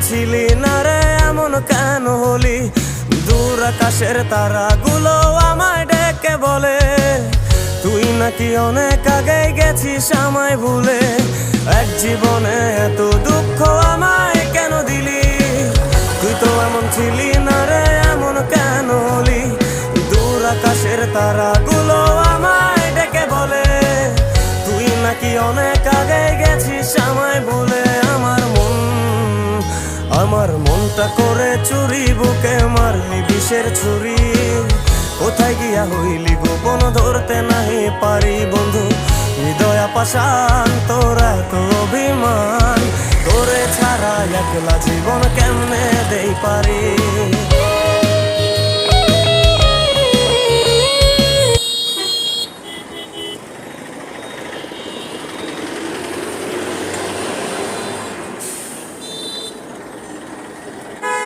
ছিলি না রে এমন কেন হলি? দূর আকাশের তারাগুলো আমায় ডেকে বলে তুই নাকি অনেক আগে গেছিস আমায় ভুলে। এক জীবনে এত দুঃখ আমায় কেন দিলি? তুই তো এমন ছিলি না রে এমন কেন হলি? দূর আকাশের তারাগুলো আমায় ডেকে বলে তুই নাকি অনেক আগে গেছিস আমায় ভুলে। আমার মনটা করে চুরি, বুকে মারলি বিষের ছুরি। কোথায় গিয়া হইলি গোপন ধরতে নাহি পারি বন্ধু। হৃদয় পাষাণ তোর এত অভিমান, তোরে ছাড়া একলা জীবন কেমনে দেই পারি।